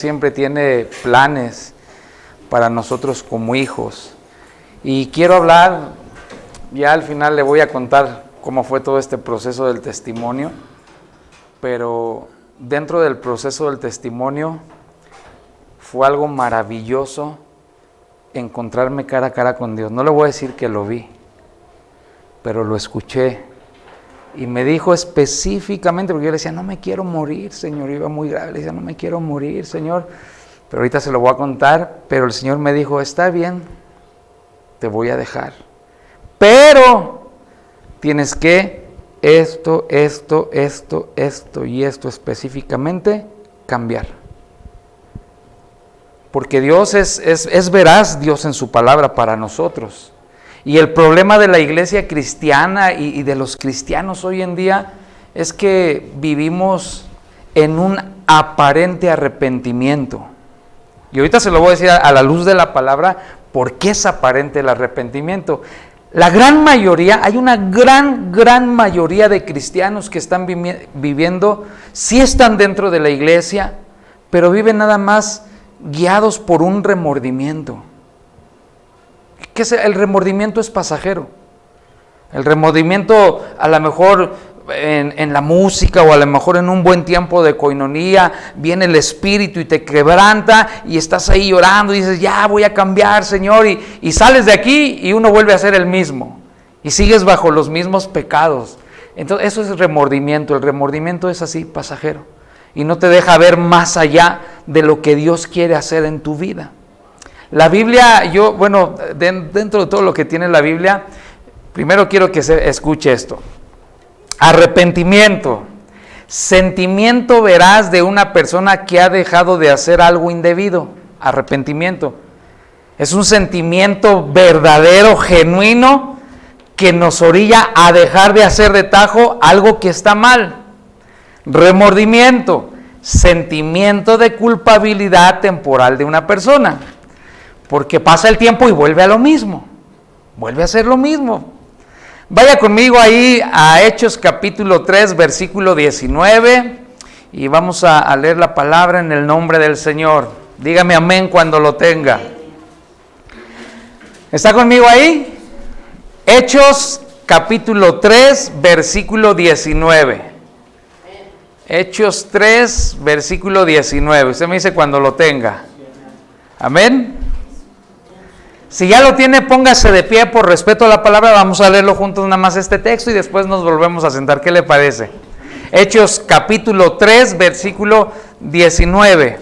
Siempre tiene planes para nosotros como hijos. Y quiero hablar, ya al final le voy a contar cómo fue todo este proceso del testimonio, pero dentro del proceso del testimonio fue algo maravilloso encontrarme cara a cara con Dios. No le voy a decir que lo vi, pero lo escuché. Y me dijo específicamente, porque yo le decía, no me quiero morir, Señor, iba muy grave, le decía, no me quiero morir, Señor, pero ahorita se lo voy a contar, pero el Señor me dijo, está bien, te voy a dejar, pero tienes que esto y esto específicamente cambiar, porque Dios es veraz, Dios en su palabra para nosotros. Y el problema de la iglesia cristiana y de los cristianos hoy en día es que vivimos en un aparente arrepentimiento. Y ahorita se lo voy a decir a la luz de la palabra, ¿por qué es aparente el arrepentimiento? La gran mayoría, hay una gran mayoría de cristianos que están viviendo, sí están dentro de la iglesia, pero viven nada más guiados por un remordimiento. Que el remordimiento es pasajero. El remordimiento a lo mejor en la música o a lo mejor en un buen tiempo de coinonía viene el Espíritu y te quebranta y estás ahí llorando y dices, ya voy a cambiar, Señor, y sales de aquí y uno vuelve a ser el mismo y sigues bajo los mismos pecados. Entonces eso es remordimiento. El remordimiento es así, pasajero, y no te deja ver más allá de lo que Dios quiere hacer en tu vida. La Biblia, dentro de todo lo que tiene la Biblia, primero quiero que se escuche esto. Arrepentimiento, sentimiento veraz de una persona que ha dejado de hacer algo indebido. Arrepentimiento es un sentimiento verdadero, genuino, que nos orilla a dejar de hacer de tajo algo que está mal. Remordimiento, sentimiento de culpabilidad temporal de una persona, porque pasa el tiempo y vuelve a lo mismo, vuelve a hacer lo mismo. Vaya conmigo ahí a Hechos capítulo 3, versículo 19, y vamos a leer la palabra en el nombre del Señor. Dígame amén cuando lo tenga. ¿Está conmigo ahí? Hechos capítulo 3, versículo 19. Hechos 3, versículo 19. Usted me dice cuando lo tenga. Amén. Si ya lo tiene, póngase de pie por respeto a la palabra. Vamos a leerlo juntos nada más este texto y después nos volvemos a sentar. ¿Qué le parece? Hechos capítulo 3, versículo 19.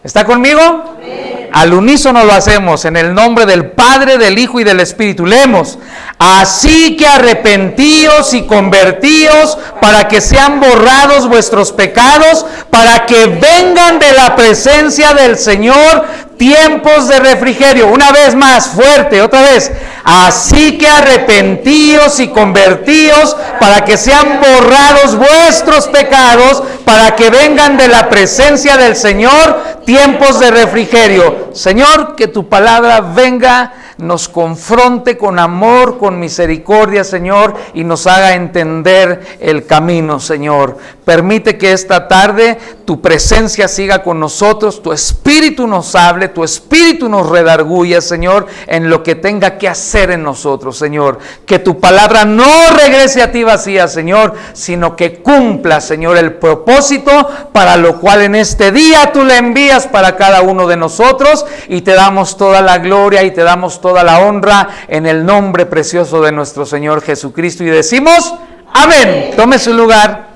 ¿Está conmigo? Amén. Al unísono lo hacemos, en el nombre del Padre, del Hijo y del Espíritu. Leemos: así que arrepentíos y convertíos para que sean borrados vuestros pecados, para que vengan de la presencia del Señor tiempos de refrigerio. Una vez más, fuerte, otra vez. Así que arrepentíos y convertíos para que sean borrados vuestros pecados, para que vengan de la presencia del Señor tiempos de refrigerio. Señor, que tu palabra venga, nos confronte con amor, con misericordia, Señor, y nos haga entender el camino, Señor. Permite que esta tarde tu presencia siga con nosotros, tu Espíritu nos hable, tu Espíritu nos redarguya, Señor, en lo que tenga que hacer en nosotros, Señor. Que tu palabra no regrese a ti vacía, Señor, sino que cumpla, Señor, el propósito para lo cual en este día tú le envías para cada uno de nosotros, y te damos toda la gloria y te damos toda la honra en el nombre precioso de nuestro Señor Jesucristo, y decimos amén. Tome su lugar.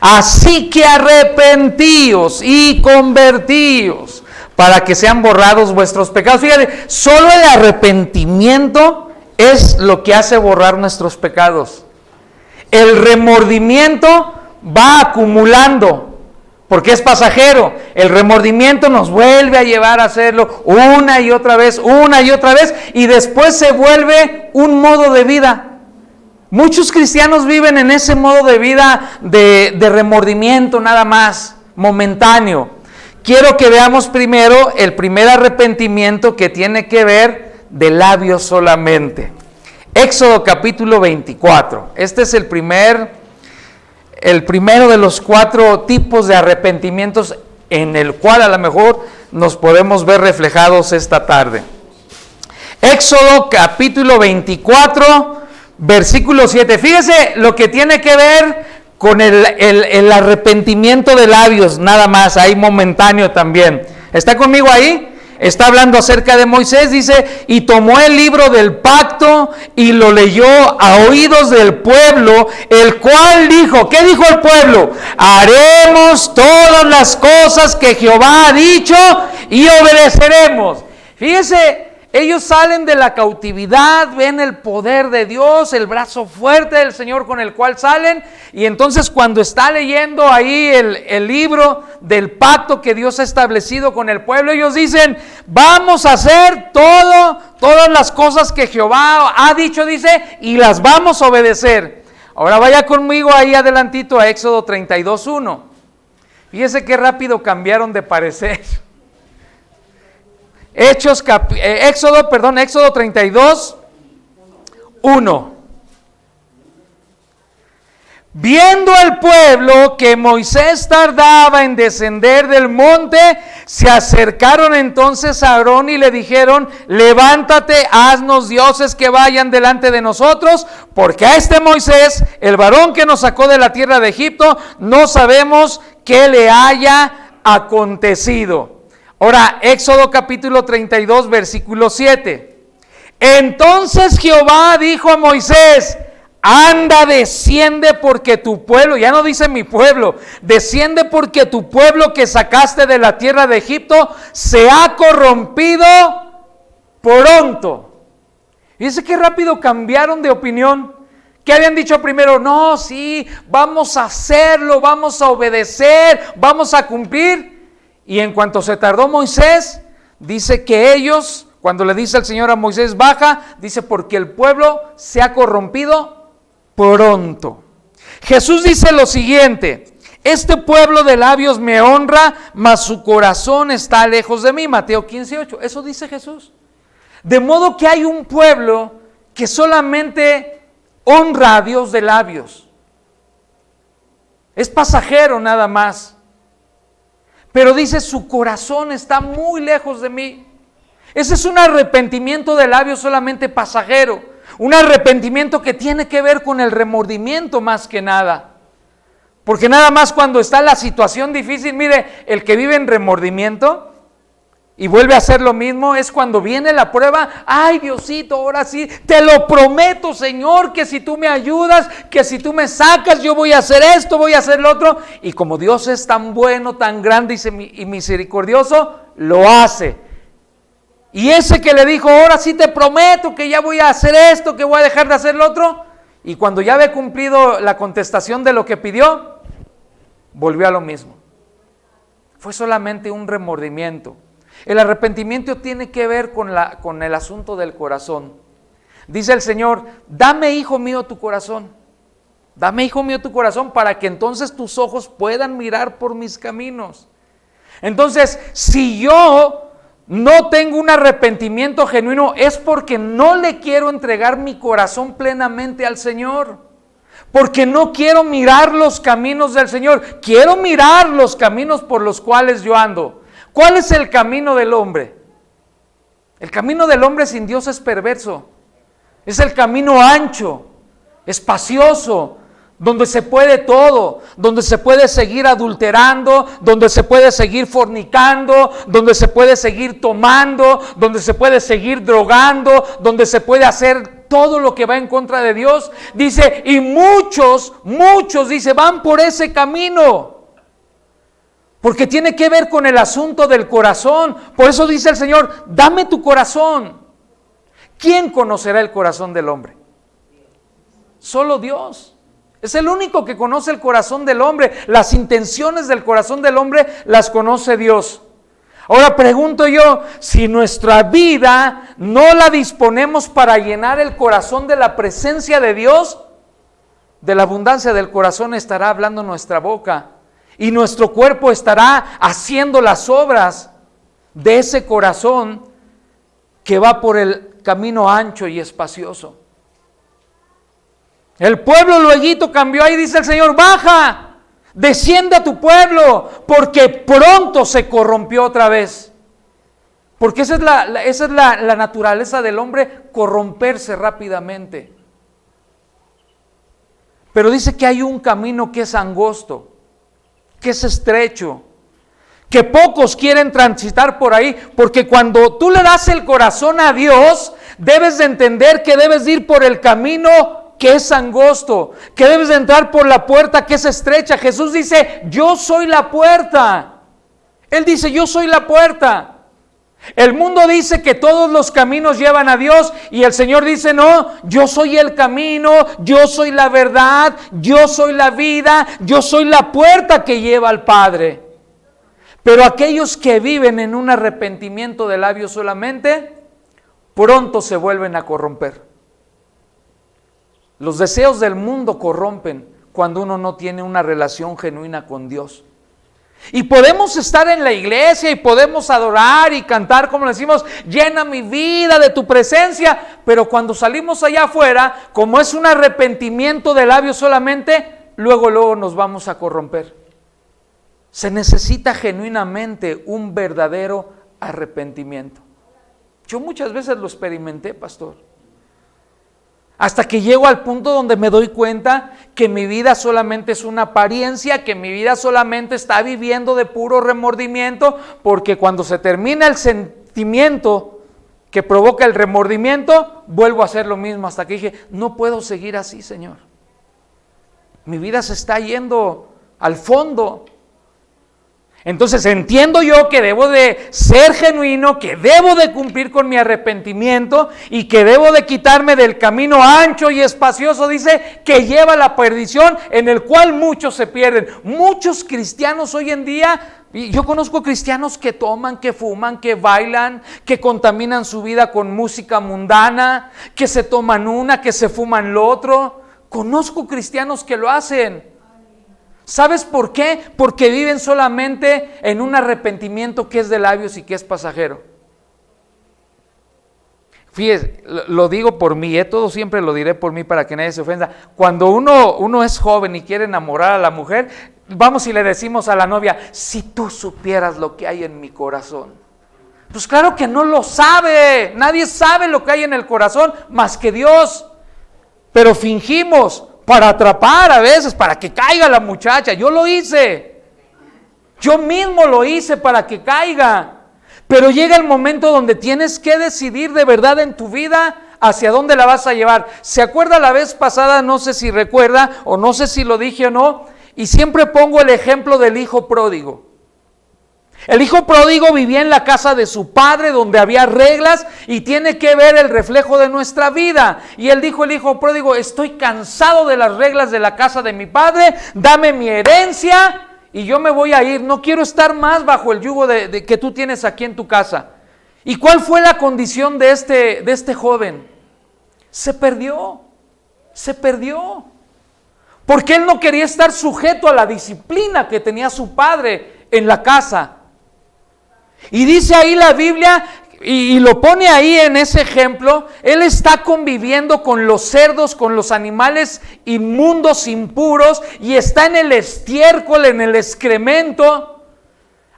Así que arrepentíos y convertíos para que sean borrados vuestros pecados. Fíjate, solo el arrepentimiento es lo que hace borrar nuestros pecados. El remordimiento va acumulando, porque es pasajero. El remordimiento nos vuelve a llevar a hacerlo una y otra vez, y después se vuelve un modo de vida. Muchos cristianos viven en ese modo de vida de remordimiento nada más, momentáneo. Quiero que veamos primero el primer arrepentimiento, que tiene que ver de labios solamente. Éxodo capítulo 24. Este es el primero de los 4 tipos de arrepentimientos en el cual a lo mejor nos podemos ver reflejados esta tarde. Éxodo capítulo 24, versículo 7. Fíjese lo que tiene que ver con el arrepentimiento de labios, nada más, ahí momentáneo también. ¿Está conmigo ahí? Está hablando acerca de Moisés, dice, y tomó el libro del pacto y lo leyó a oídos del pueblo, el cual dijo, ¿qué dijo el pueblo? Haremos todas las cosas que Jehová ha dicho y obedeceremos. Fíjese, ellos salen de la cautividad, ven el poder de Dios, el brazo fuerte del Señor con el cual salen, y entonces cuando está leyendo ahí el libro del pacto que Dios ha establecido con el pueblo, ellos dicen, vamos a hacer todas las cosas que Jehová ha dicho, dice, y las vamos a obedecer. Ahora vaya conmigo ahí adelantito a Éxodo 32:1. Fíjese qué rápido cambiaron de parecer. Éxodo 32:1. Viendo al pueblo que Moisés tardaba en descender del monte, se acercaron entonces a Aarón y le dijeron, levántate, haznos dioses que vayan delante de nosotros, porque a este Moisés, el varón que nos sacó de la tierra de Egipto, no sabemos qué le haya acontecido. Ahora, Éxodo capítulo 32, versículo 7. Entonces Jehová dijo a Moisés, anda, desciende porque tu pueblo, ya no dice mi pueblo, desciende porque tu pueblo que sacaste de la tierra de Egipto se ha corrompido pronto. Fíjense qué rápido cambiaron de opinión. ¿Qué habían dicho primero? No, sí, vamos a hacerlo, vamos a obedecer, vamos a cumplir. Y en cuanto se tardó Moisés, dice que ellos, cuando le dice el Señor a Moisés, baja, dice porque el pueblo se ha corrompido pronto. Jesús dice lo siguiente, este pueblo de labios me honra, mas su corazón está lejos de mí. Mateo 15:8, eso dice Jesús. De modo que hay un pueblo que solamente honra a Dios de labios. Es pasajero nada más. Pero dice, su corazón está muy lejos de mí. Ese es un arrepentimiento de labios solamente pasajero. Un arrepentimiento que tiene que ver con el remordimiento más que nada. Porque nada más cuando está la situación difícil, mire, el que vive en remordimiento y vuelve a hacer lo mismo, es cuando viene la prueba. Ay, Diosito, ahora sí, te lo prometo, Señor, que si tú me ayudas, que si tú me sacas, yo voy a hacer esto, voy a hacer lo otro. Y como Dios es tan bueno, tan grande y misericordioso, lo hace. Y ese que le dijo, ahora sí te prometo que ya voy a hacer esto, que voy a dejar de hacer lo otro, y cuando ya había cumplido la contestación de lo que pidió, volvió a lo mismo. Fue solamente un remordimiento. El arrepentimiento tiene que ver con el asunto del corazón. Dice el Señor, dame, hijo mío, tu corazón. Dame, hijo mío, tu corazón, para que entonces tus ojos puedan mirar por mis caminos. Entonces, si yo no tengo un arrepentimiento genuino, es porque no le quiero entregar mi corazón plenamente al Señor. Porque no quiero mirar los caminos del Señor. Quiero mirar los caminos por los cuales yo ando. ¿Cuál es el camino del hombre? El camino del hombre sin Dios es perverso. Es el camino ancho, espacioso, donde se puede todo, donde se puede seguir adulterando, donde se puede seguir fornicando, donde se puede seguir tomando, donde se puede seguir drogando, donde se puede hacer todo lo que va en contra de Dios. Dice, y muchos, dice, van por ese camino. Porque tiene que ver con el asunto del corazón. Por eso dice el Señor, dame tu corazón. ¿Quién conocerá el corazón del hombre? Solo Dios. Es el único que conoce el corazón del hombre. Las intenciones del corazón del hombre las conoce Dios. Ahora pregunto yo, si nuestra vida no la disponemos para llenar el corazón de la presencia de Dios, de la abundancia del corazón estará hablando nuestra boca. Y nuestro cuerpo estará haciendo las obras de ese corazón que va por el camino ancho y espacioso. El pueblo lueguito cambió ahí, dice el Señor, baja, Desciende a tu pueblo, porque pronto se corrompió otra vez. Porque esa es la naturaleza del hombre, corromperse rápidamente. Pero dice que hay un camino que es angosto, que es estrecho, que pocos quieren transitar por ahí, porque cuando tú le das el corazón a Dios, debes de entender que debes de ir por el camino que es angosto, que debes de entrar por la puerta que es estrecha. Jesús dice, yo soy la puerta. Él dice, yo soy la puerta. El mundo dice que todos los caminos llevan a Dios y el Señor dice, no, yo soy el camino, yo soy la verdad, yo soy la vida, yo soy la puerta que lleva al Padre. Pero aquellos que viven en un arrepentimiento de labios solamente, pronto se vuelven a corromper. Los deseos del mundo corrompen cuando uno no tiene una relación genuina con Dios. Y podemos estar en la iglesia y podemos adorar y cantar como le decimos, llena mi vida de tu presencia, pero cuando salimos allá afuera, como es un arrepentimiento de labios solamente, luego nos vamos a corromper. Se necesita genuinamente un verdadero arrepentimiento. Yo muchas veces lo experimenté, pastor. Hasta que llego al punto donde me doy cuenta que mi vida solamente es una apariencia, que mi vida solamente está viviendo de puro remordimiento, porque cuando se termina el sentimiento que provoca el remordimiento, vuelvo a hacer lo mismo, hasta que dije, no puedo seguir así, Señor. Mi vida se está yendo al fondo. Entonces entiendo yo que debo de ser genuino, que debo de cumplir con mi arrepentimiento y que debo de quitarme del camino ancho y espacioso, dice, que lleva a la perdición, en el cual muchos se pierden. Muchos cristianos hoy en día, y yo conozco cristianos que toman, que fuman, que bailan, que contaminan su vida con música mundana, que se toman que se fuman lo otro. Conozco cristianos que lo hacen. ¿Sabes por qué? Porque viven solamente en un arrepentimiento que es de labios y que es pasajero. Fíjese, lo digo por mí, todo siempre lo diré por mí para que nadie se ofenda. Cuando uno es joven y quiere enamorar a la mujer, vamos y le decimos a la novia, si tú supieras lo que hay en mi corazón. Pues claro que no lo sabe, nadie sabe lo que hay en el corazón más que Dios. Pero fingimos para atrapar a veces, para que caiga la muchacha. Yo lo hice. Yo mismo lo hice para que caiga. Pero llega el momento donde tienes que decidir de verdad en tu vida hacia dónde la vas a llevar. ¿Se acuerda la vez pasada? No sé si recuerda o no sé si lo dije o no. Y siempre pongo el ejemplo del hijo pródigo. El hijo pródigo vivía en la casa de su padre donde había reglas y tiene que ver el reflejo de nuestra vida. Y él dijo, el hijo pródigo, estoy cansado de las reglas de la casa de mi padre, dame mi herencia y yo me voy a ir. No quiero estar más bajo el yugo de que tú tienes aquí en tu casa. ¿Y cuál fue la condición de este joven? Se perdió. Porque él no quería estar sujeto a la disciplina que tenía su padre en la casa. Y dice ahí la Biblia, y lo pone ahí en ese ejemplo, él está conviviendo con los cerdos, con los animales inmundos, impuros, y está en el estiércol, en el excremento,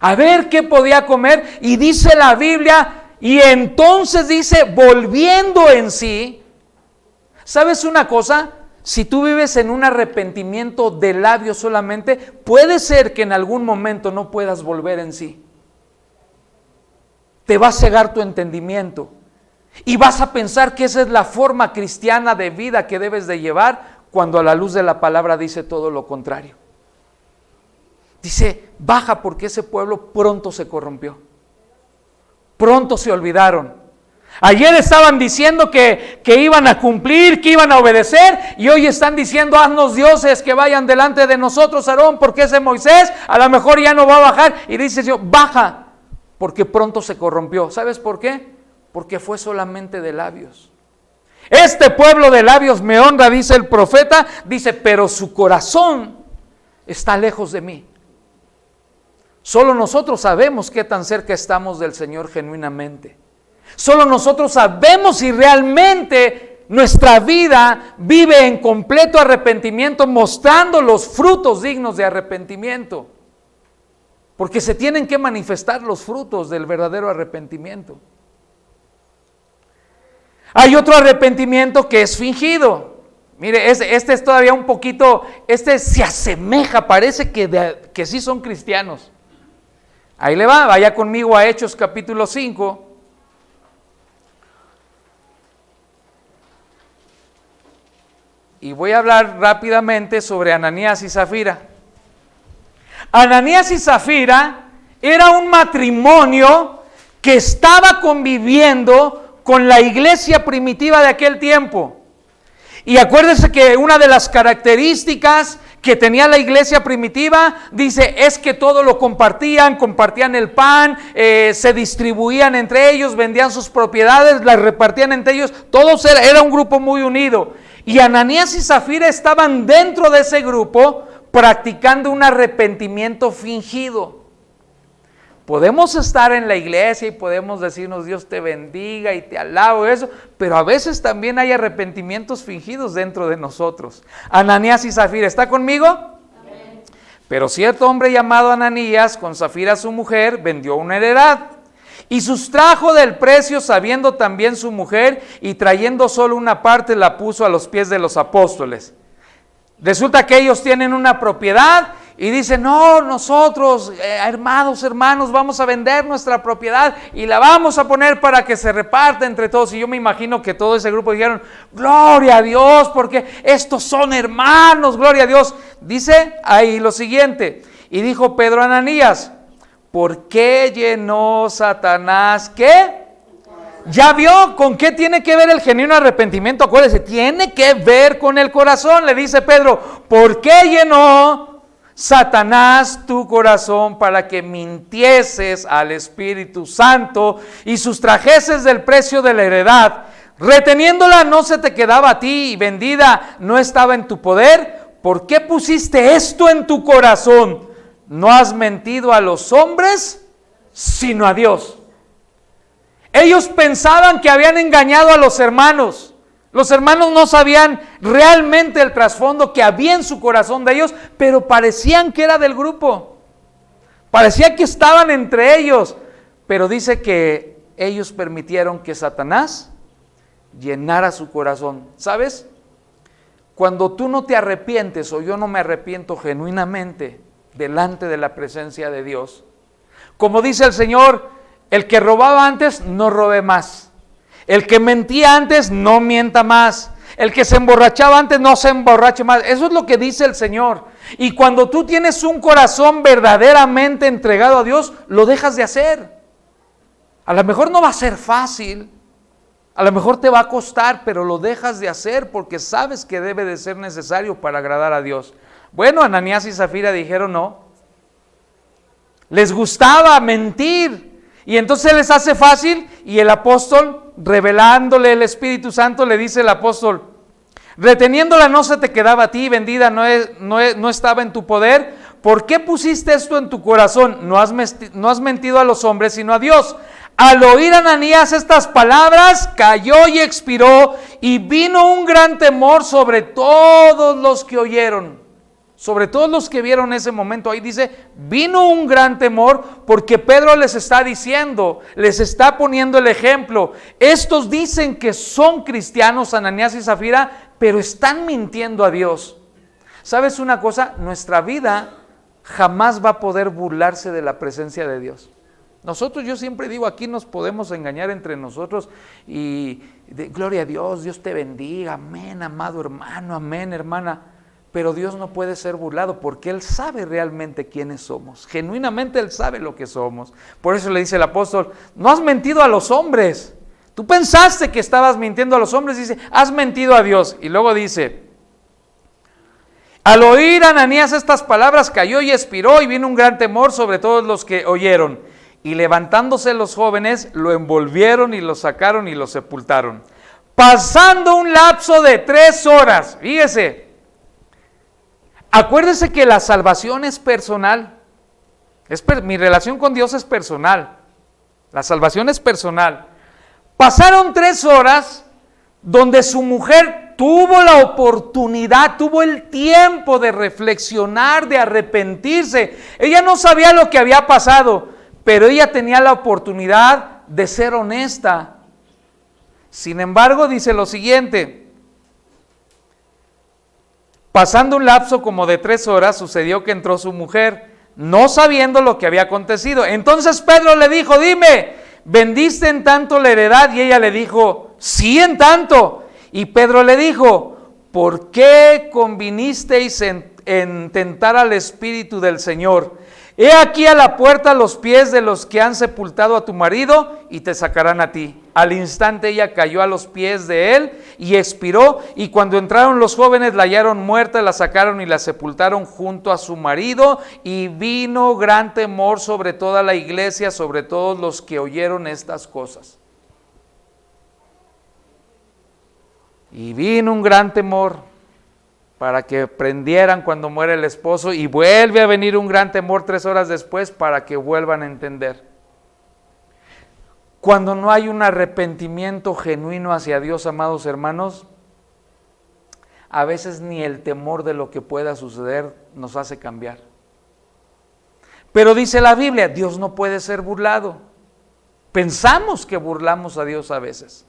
a ver qué podía comer, y dice la Biblia, y entonces dice, volviendo en sí, ¿sabes una cosa? Si tú vives en un arrepentimiento de labios solamente, puede ser que en algún momento no puedas volver en sí. Te va a cegar tu entendimiento y vas a pensar que esa es la forma cristiana de vida que debes de llevar, cuando a la luz de la palabra dice todo lo contrario. Dice, baja, porque ese pueblo pronto se corrompió, pronto se olvidaron. Ayer estaban diciendo que iban a cumplir, que iban a obedecer, y hoy están diciendo, haznos dioses que vayan delante de nosotros, Aarón, porque ese Moisés a lo mejor ya no va a bajar. Y dice Dios, baja, porque pronto se corrompió. ¿Sabes por qué? Porque fue solamente de labios. Este pueblo de labios me honra, dice el profeta, dice, pero su corazón está lejos de mí. Solo nosotros sabemos qué tan cerca estamos del Señor genuinamente. Solo nosotros sabemos si realmente nuestra vida vive en completo arrepentimiento, mostrando los frutos dignos de arrepentimiento. Porque se tienen que manifestar los frutos del verdadero arrepentimiento. Hay otro arrepentimiento que es fingido. Mire, este es todavía un poquito, este se asemeja, parece que sí son cristianos. Ahí le va, vaya conmigo a Hechos capítulo 5. Y voy a hablar rápidamente sobre Ananías y Zafira. Ananías y Zafira era un matrimonio que estaba conviviendo con la iglesia primitiva de aquel tiempo. Y acuérdense que una de las características que tenía la iglesia primitiva, dice, es que todo lo compartían el pan, se distribuían entre ellos, vendían sus propiedades, las repartían entre ellos, todos era un grupo muy unido. Y Ananías y Zafira estaban dentro de ese grupo practicando un arrepentimiento fingido. Podemos estar en la iglesia y podemos decirnos Dios te bendiga y te alabo eso, pero a veces también hay arrepentimientos fingidos dentro de nosotros. Ananías y Zafira, ¿está conmigo? Amén. Pero cierto hombre llamado Ananías, con Zafira su mujer, vendió una heredad y sustrajo del precio, sabiendo también su mujer, y trayendo solo una parte la puso a los pies de los apóstoles. Resulta que ellos tienen una propiedad y dicen, no, nosotros, hermanos, vamos a vender nuestra propiedad y la vamos a poner para que se reparta entre todos. Y yo me imagino que todo ese grupo dijeron, gloria a Dios, porque estos son hermanos, gloria a Dios. Dice ahí lo siguiente, y dijo Pedro a Ananías, ¿por qué llenó Satanás qué? ¿Ya vio con qué tiene que ver el genuino arrepentimiento? Acuérdese, tiene que ver con el corazón. Le dice Pedro, ¿por qué llenó Satanás tu corazón para que mintieses al Espíritu Santo y sustrajeses del precio de la heredad? Reteniéndola no se te quedaba a ti y vendida no estaba en tu poder. ¿Por qué pusiste esto en tu corazón? No has mentido a los hombres, sino a Dios. Ellos pensaban que habían engañado a los hermanos. Los hermanos no sabían realmente el trasfondo que había en su corazón de ellos, pero parecían que era del grupo. Parecía que estaban entre ellos, pero dice que ellos permitieron que Satanás llenara su corazón. ¿Sabes? Cuando tú no te arrepientes o yo no me arrepiento genuinamente delante de la presencia de Dios, como dice el Señor, el que robaba antes, no robe más. El que mentía antes, no mienta más. El que se emborrachaba antes, no se emborrache más. Eso es lo que dice el Señor. Y cuando tú tienes un corazón verdaderamente entregado a Dios, lo dejas de hacer. A lo mejor no va a ser fácil. A lo mejor te va a costar, pero lo dejas de hacer porque sabes que debe de ser necesario para agradar a Dios. Bueno, Ananías y Zafira dijeron no. Les gustaba mentir. Y entonces les hace fácil y el apóstol, revelándole el Espíritu Santo, le dice el apóstol, reteniéndola no se te quedaba a ti, vendida no estaba en tu poder. ¿Por qué pusiste esto en tu corazón? No has mentido a los hombres, sino a Dios. Al oír Ananías estas palabras, cayó y expiró, y vino un gran temor sobre todos los que oyeron. Sobre todos los que vieron ese momento, ahí dice, vino un gran temor porque Pedro les está diciendo, les está poniendo el ejemplo. Estos dicen que son cristianos, Ananías y Zafira, pero están mintiendo a Dios. ¿Sabes una cosa? Nuestra vida jamás va a poder burlarse de la presencia de Dios. Nosotros, yo siempre digo, aquí nos podemos engañar entre nosotros y gloria a Dios, Dios te bendiga, amén, amado hermano, amén, hermana. Pero Dios no puede ser burlado porque Él sabe realmente quiénes somos. Genuinamente Él sabe lo que somos. Por eso le dice el apóstol, no has mentido a los hombres. Tú pensaste que estabas mintiendo a los hombres, dice, has mentido a Dios. Y luego dice, al oír Ananías estas palabras, cayó y expiró y vino un gran temor sobre todos los que oyeron. Y levantándose los jóvenes, lo envolvieron y lo sacaron y lo sepultaron. Pasando un lapso de 3 horas, fíjese. Acuérdese que la salvación es personal. Mi relación con Dios es personal. La salvación es personal. Pasaron 3 horas donde su mujer tuvo la oportunidad, tuvo el tiempo de reflexionar, de arrepentirse. Ella no sabía lo que había pasado, pero ella tenía la oportunidad de ser honesta. Sin embargo, dice lo siguiente: pasando un lapso como de 3 horas, sucedió que entró su mujer, no sabiendo lo que había acontecido. Entonces Pedro le dijo: dime, ¿vendiste en tanto la heredad? Y ella le dijo: sí, en tanto. Y Pedro le dijo: ¿por qué convinisteis en tentar al Espíritu del Señor? He aquí a la puerta los pies de los que han sepultado a tu marido y te sacarán a ti. Al instante ella cayó a los pies de él y expiró, y cuando entraron los jóvenes la hallaron muerta, la sacaron y la sepultaron junto a su marido, y vino gran temor sobre toda la iglesia, sobre todos los que oyeron estas cosas. Y vino un gran temor para que prendieran cuando muere el esposo, y vuelve a venir un gran temor 3 horas después para que vuelvan a entender. Cuando no hay un arrepentimiento genuino hacia Dios, amados hermanos, a veces ni el temor de lo que pueda suceder nos hace cambiar. Pero dice la Biblia, Dios no puede ser burlado. Pensamos que burlamos a Dios a veces,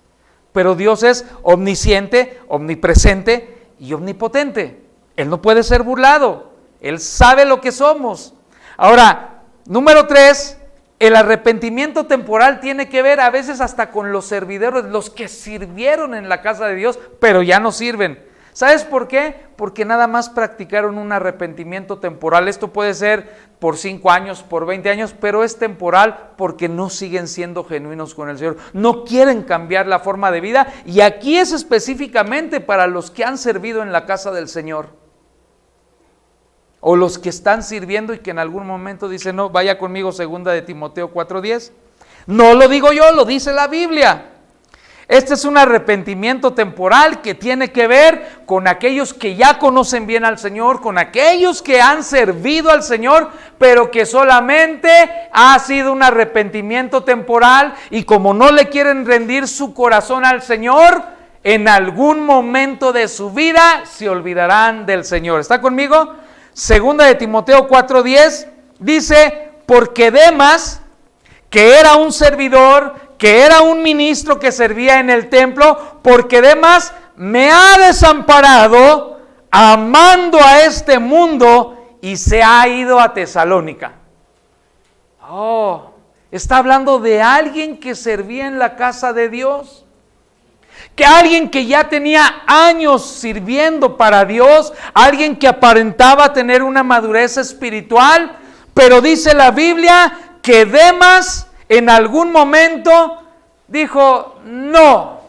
pero Dios es omnisciente, omnipresente y omnipotente. Él no puede ser burlado. Él sabe lo que somos. Ahora, número 3, el arrepentimiento temporal tiene que ver a veces hasta con los servidores, los que sirvieron en la casa de Dios, pero ya no sirven. ¿Sabes por qué? Porque nada más practicaron un arrepentimiento temporal. Esto puede ser por 5 años, por 20 años, pero es temporal porque no siguen siendo genuinos con el Señor. No quieren cambiar la forma de vida, y aquí es específicamente para los que han servido en la casa del Señor, o los que están sirviendo y que en algún momento dicen: no, vaya conmigo, 2 de Timoteo 4:10. No lo digo yo, lo dice la Biblia. Este es un arrepentimiento temporal que tiene que ver con aquellos que ya conocen bien al Señor, con aquellos que han servido al Señor, pero que solamente ha sido un arrepentimiento temporal, y como no le quieren rendir su corazón al Señor, en algún momento de su vida se olvidarán del Señor. ¿Está conmigo? 2 de Timoteo 4:10 dice: porque Demas, que era un servidor, que era un ministro que servía en el templo, porque Demas me ha desamparado amando a este mundo y se ha ido a Tesalónica. Está hablando de alguien que servía en la casa de Dios, que alguien que ya tenía años sirviendo para Dios, alguien que aparentaba tener una madurez espiritual, pero dice la Biblia que Demas en algún momento dijo: no,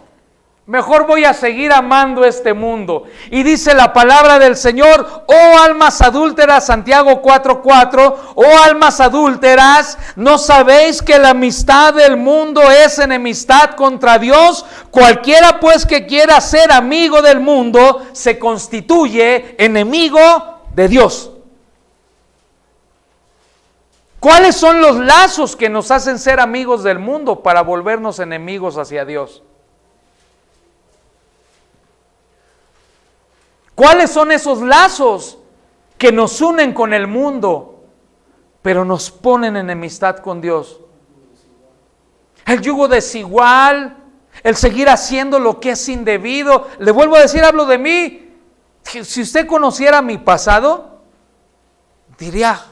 mejor voy a seguir amando este mundo. Y dice la palabra del Señor: oh almas adúlteras, Santiago 4:4, oh almas adúlteras, ¿no sabéis que la amistad del mundo es enemistad contra Dios? Cualquiera pues que quiera ser amigo del mundo se constituye enemigo de Dios. ¿Cuáles son los lazos que nos hacen ser amigos del mundo para volvernos enemigos hacia Dios? ¿Cuáles son esos lazos que nos unen con el mundo, pero nos ponen enemistad con Dios? El yugo desigual, el seguir haciendo lo que es indebido. Le vuelvo a decir, hablo de mí. Si usted conociera mi pasado, diría: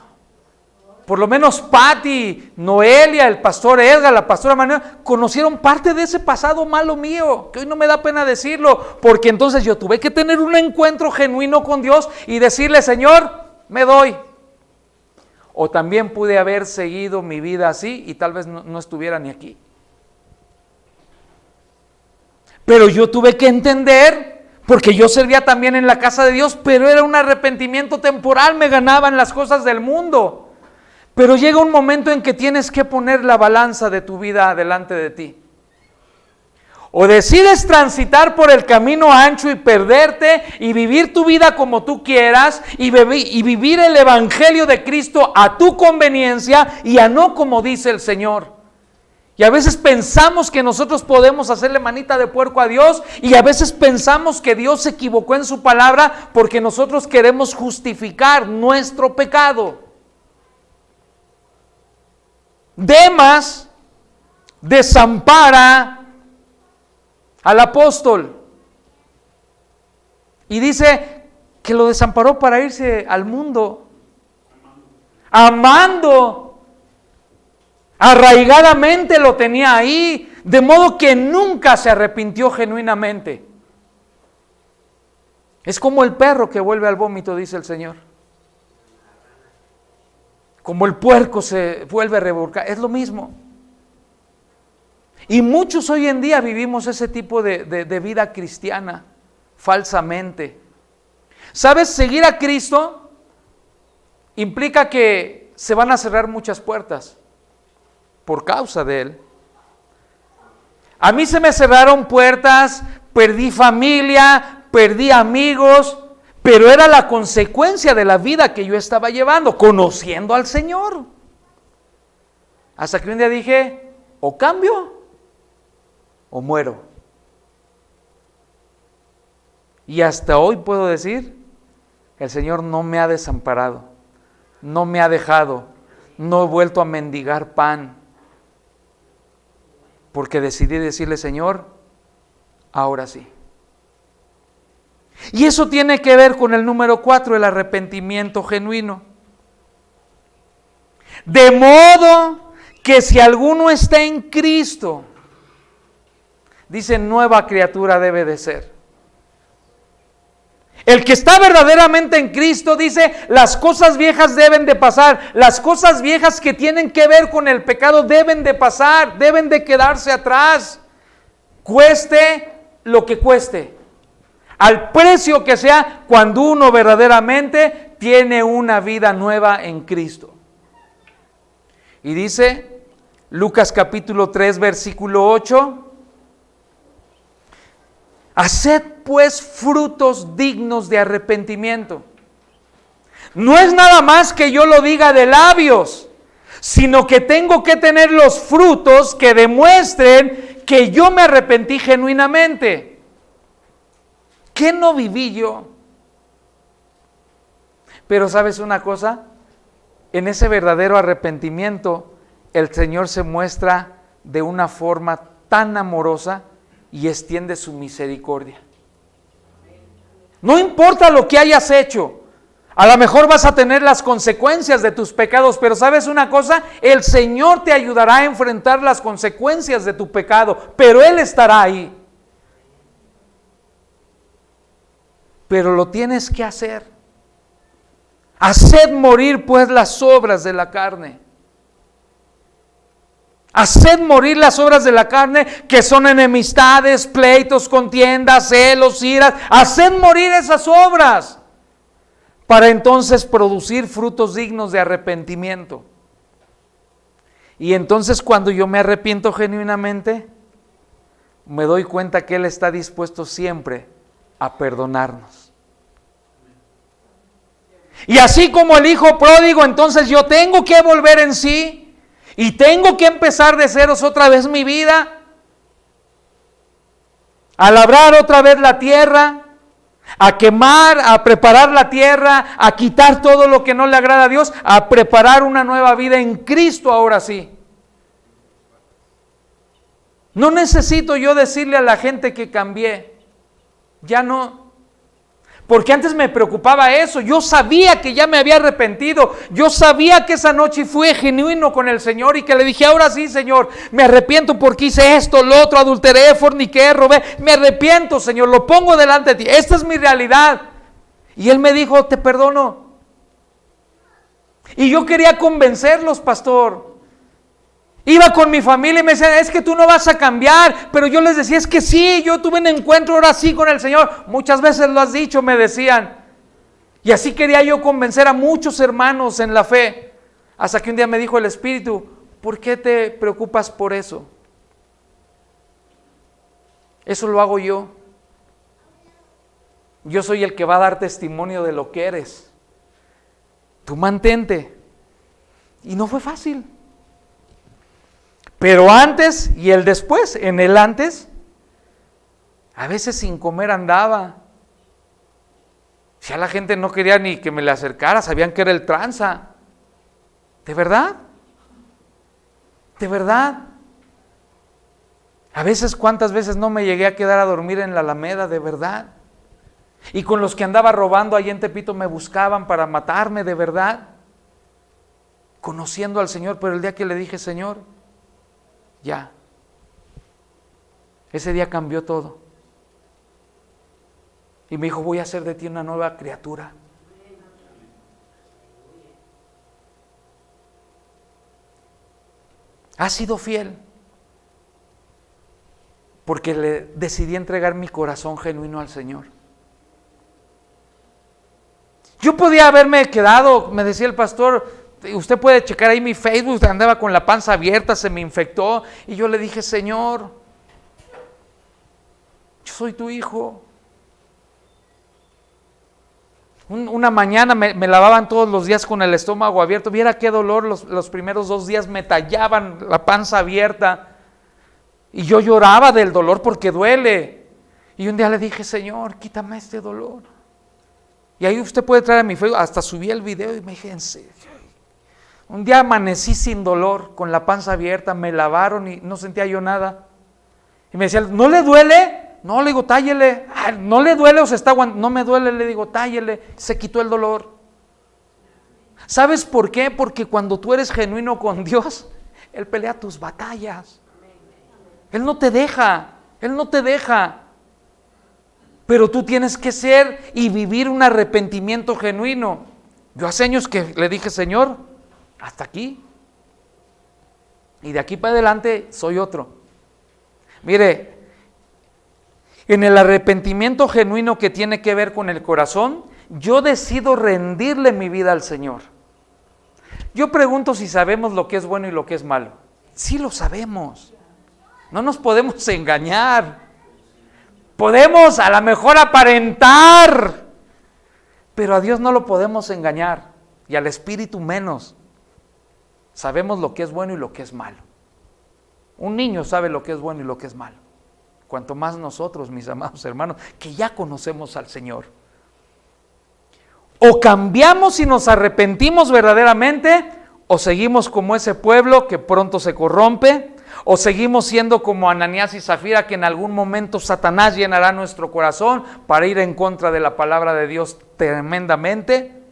por lo menos Patti, Noelia, el pastor Edgar, la pastora Manuela, conocieron parte de ese pasado malo mío, que hoy no me da pena decirlo, porque entonces yo tuve que tener un encuentro genuino con Dios y decirle: Señor, me doy. O también pude haber seguido mi vida así y tal vez no estuviera ni aquí. Pero yo tuve que entender, porque yo servía también en la casa de Dios, pero era un arrepentimiento temporal, me ganaban las cosas del mundo. Pero llega un momento en que tienes que poner la balanza de tu vida delante de ti. O decides transitar por el camino ancho y perderte y vivir tu vida como tú quieras y vivir el evangelio de Cristo a tu conveniencia y a no como dice el Señor. Y a veces pensamos que nosotros podemos hacerle manita de puerco a Dios, y a veces pensamos que Dios se equivocó en su palabra porque nosotros queremos justificar nuestro pecado. Demas desampara al apóstol y dice que lo desamparó para irse al mundo, amando. Arraigadamente lo tenía ahí, de modo que nunca se arrepintió genuinamente. Es como el perro que vuelve al vómito, dice el Señor. Como el puerco se vuelve a revolcar, es lo mismo. Y muchos hoy en día vivimos ese tipo de vida cristiana, falsamente. ¿Sabes? Seguir a Cristo implica que se van a cerrar muchas puertas por causa de Él. A mí se me cerraron puertas, perdí familia, perdí amigos, pero era la consecuencia de la vida que yo estaba llevando, conociendo al Señor. Hasta que un día dije, o cambio o muero. Y hasta hoy puedo decir, el Señor no me ha desamparado, no me ha dejado, no he vuelto a mendigar pan, porque decidí decirle, Señor, ahora sí. Y eso tiene que ver con el número 4, el arrepentimiento genuino. De modo que si alguno está en Cristo, dice, nueva criatura debe de ser. El que está verdaderamente en Cristo dice, las cosas viejas deben de pasar, las cosas viejas que tienen que ver con el pecado deben de pasar, deben de quedarse atrás, cueste lo que cueste, al precio que sea, cuando uno verdaderamente tiene una vida nueva en Cristo. Y dice Lucas capítulo 3 versículo 8, haced pues frutos dignos de arrepentimiento. No es nada más que yo lo diga de labios, sino que tengo que tener los frutos que demuestren que yo me arrepentí genuinamente. ¿Qué no viví yo? Pero ¿sabes una cosa? En ese verdadero arrepentimiento, el Señor se muestra de una forma tan amorosa y extiende su misericordia. No importa lo que hayas hecho, a lo mejor vas a tener las consecuencias de tus pecados, pero ¿sabes una cosa? El Señor te ayudará a enfrentar las consecuencias de tu pecado, pero Él estará ahí. Pero lo tienes que hacer. Haced morir pues las obras de la carne. Haced morir las obras de la carne, que son enemistades, pleitos, contiendas, celos, iras. Haced morir esas obras, para entonces producir frutos dignos de arrepentimiento. Y entonces cuando yo me arrepiento genuinamente, me doy cuenta que Él está dispuesto siempre a perdonarnos. Y así como el hijo pródigo, entonces yo tengo que volver en sí. Y tengo que empezar de ceros otra vez mi vida, a labrar otra vez la tierra, a quemar, a preparar la tierra, a quitar todo lo que no le agrada a Dios, a preparar una nueva vida en Cristo ahora sí. No necesito yo decirle a la gente que cambié, ya no. Porque antes me preocupaba eso, yo sabía que ya me había arrepentido, yo sabía que esa noche fui genuino con el Señor y que le dije, ahora sí, Señor, me arrepiento porque hice esto, lo otro, adulteré, forniqué, robé, me arrepiento, Señor, lo pongo delante de ti, esta es mi realidad. Y Él me dijo, te perdono. Y yo quería convencerlos, pastor. Iba con mi familia y me decían, es que tú no vas a cambiar, pero yo les decía, es que sí, yo tuve un encuentro ahora sí con el Señor, muchas veces lo has dicho, me decían, y así quería yo convencer a muchos hermanos en la fe, hasta que un día me dijo el Espíritu, ¿por qué te preocupas por eso? Eso lo hago yo soy el que va a dar testimonio de lo que eres, tú mantente, y no fue fácil. Pero antes y el después, en el antes, a veces sin comer andaba. Si a la gente no quería ni que me le acercara, sabían que era el tranza. ¿De verdad? ¿De verdad? A veces, ¿cuántas veces no me llegué a quedar a dormir en la Alameda? De verdad. Y con los que andaba robando ahí en Tepito me buscaban para matarme, de verdad. Conociendo al Señor, pero el día que le dije, Señor, ya. Ese día cambió todo. Y me dijo, voy a hacer de ti una nueva criatura. Has sido fiel. Porque le decidí entregar mi corazón genuino al Señor. Yo podía haberme quedado, me decía el pastor, usted puede checar ahí mi Facebook, andaba con la panza abierta, se me infectó. Y yo le dije, Señor, yo soy tu hijo. Una mañana me lavaban todos los días con el estómago abierto. Viera qué dolor, los primeros 2 días me tallaban la panza abierta. Y yo lloraba del dolor porque duele. Y un día le dije, Señor, quítame este dolor. Y ahí usted puede traer a mi Facebook, hasta subí el video y me dije, en serio. Un día amanecí sin dolor, con la panza abierta, me lavaron y no sentía yo nada. Y me decía, ¿no le duele? No, le digo, tállele. ¿No le duele o se está aguantando? No me duele, le digo, tállele. Se quitó el dolor. ¿Sabes por qué? Porque cuando tú eres genuino con Dios, Él pelea tus batallas. Él no te deja, Él no te deja. Pero tú tienes que ser y vivir un arrepentimiento genuino. Yo hace años que le dije, Señor, hasta aquí. Y de aquí para adelante soy otro. Mire, en el arrepentimiento genuino que tiene que ver con el corazón, yo decido rendirle mi vida al Señor. Yo pregunto si sabemos lo que es bueno y lo que es malo. Sí lo sabemos. No nos podemos engañar. Podemos a lo mejor aparentar, pero a Dios no lo podemos engañar, y al Espíritu menos. Sabemos lo que es bueno y lo que es malo. Un niño sabe lo que es bueno y lo que es malo. Cuanto más nosotros, mis amados hermanos, que ya conocemos al Señor. O cambiamos y nos arrepentimos verdaderamente, o seguimos como ese pueblo que pronto se corrompe, o seguimos siendo como Ananías y Zafira, que en algún momento Satanás llenará nuestro corazón para ir en contra de la palabra de Dios tremendamente.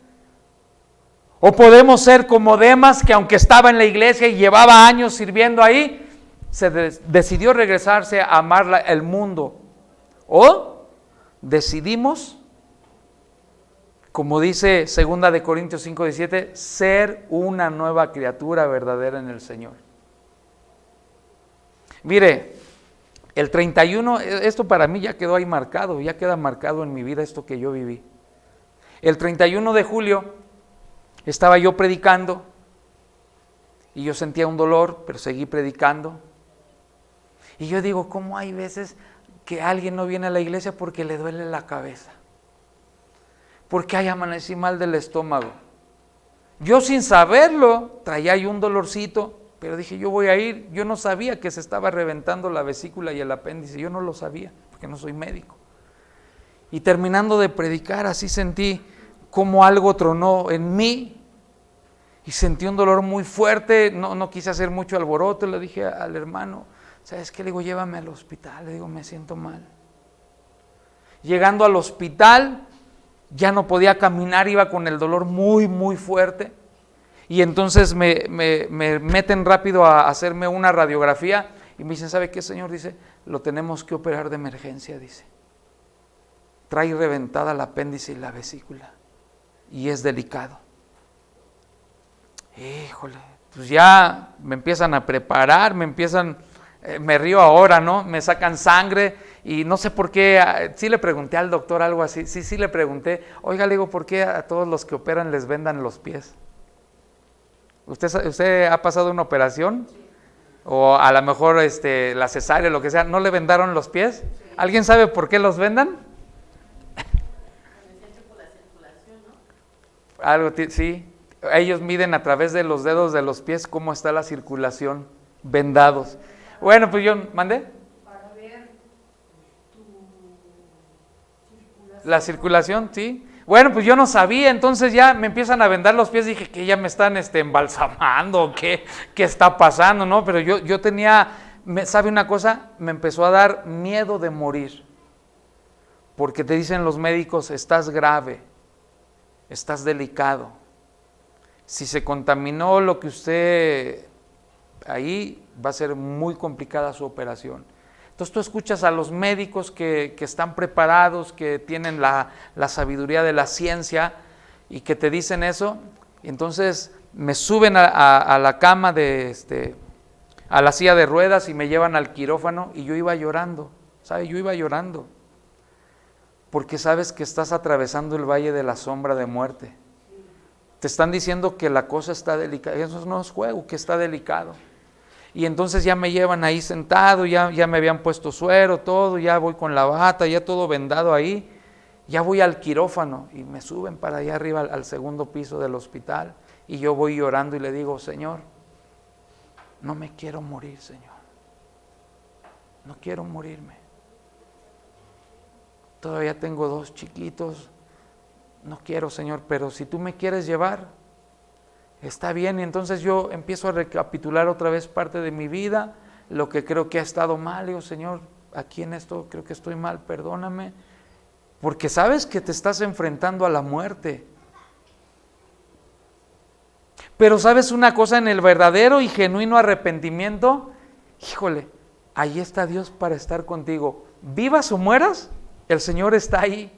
O podemos ser como Demas, que aunque estaba en la iglesia y llevaba años sirviendo ahí, se decidió regresarse a amar el mundo. O decidimos, como dice 2 de Corintios 5:17, ser una nueva criatura verdadera en el Señor. Mire, el 31, esto para mí ya quedó ahí marcado, ya queda marcado en mi vida esto que yo viví. El 31 de julio estaba yo predicando y yo sentía un dolor, pero seguí predicando. Y yo digo, ¿cómo hay veces que alguien no viene a la iglesia porque le duele la cabeza? Porque amanecí mal del estómago. Yo sin saberlo traía ahí un dolorcito, pero dije, yo voy a ir. Yo no sabía que se estaba reventando la vesícula y el apéndice, yo no lo sabía, porque no soy médico. Y terminando de predicar, así sentí como algo tronó en mí, y sentí un dolor muy fuerte. No quise hacer mucho alboroto, le dije al hermano, ¿sabes qué? Le digo, llévame al hospital, le digo, me siento mal. Llegando al hospital, ya no podía caminar, iba con el dolor muy, muy fuerte. Y entonces me meten rápido a hacerme una radiografía y me dicen, ¿sabe qué, señor? Dice, lo tenemos que operar de emergencia, dice. Trae reventada el apéndice y la vesícula y es delicado. Híjole, pues ya me empiezan a preparar, me río ahora, ¿no? Me sacan sangre y no sé por qué, sí le pregunté al doctor algo así, sí le pregunté, oiga, le digo, ¿por qué a todos los que operan les vendan los pies? ¿Usted ha pasado una operación? Sí. O a lo mejor la cesárea, lo que sea, ¿no le vendaron los pies? Sí. ¿Alguien sabe por qué los vendan? Algo, sí. Ellos miden a través de los dedos de los pies cómo está la circulación vendados. Bueno, pues yo, ¿mandé? Para ver tu circulación. La circulación, sí. Bueno, pues yo no sabía, entonces ya me empiezan a vendar los pies, dije que ya me están embalsamando, ¿qué está pasando? ¿No? Pero yo tenía, ¿sabe una cosa? Me empezó a dar miedo de morir, porque te dicen los médicos, estás grave, estás delicado. Si se contaminó lo que usted, ahí va a ser muy complicada su operación. Entonces tú escuchas a los médicos que están preparados, que tienen la sabiduría de la ciencia y que te dicen eso, y entonces me suben a la cama a la silla de ruedas y me llevan al quirófano y yo iba llorando, ¿sabes? Yo iba llorando, porque sabes que estás atravesando el valle de la sombra de muerte. Te están diciendo que la cosa está delicada, eso no es juego, que está delicado. Y entonces ya me llevan ahí sentado, ya me habían puesto suero, todo, ya voy con la bata, ya todo vendado ahí, ya voy al quirófano y me suben para allá arriba al segundo piso del hospital y yo voy llorando y le digo, Señor, no me quiero morir, Señor, no quiero morirme, todavía tengo 2 chiquitos, no quiero, Señor, pero si tú me quieres llevar, está bien. Y entonces yo empiezo a recapitular otra vez parte de mi vida, lo que creo que ha estado mal. Digo, Señor, aquí en esto creo que estoy mal, perdóname, porque sabes que te estás enfrentando a la muerte. Pero sabes una cosa, en el verdadero y genuino arrepentimiento, híjole, ahí está Dios para estar contigo. Vivas o mueras, el Señor está ahí.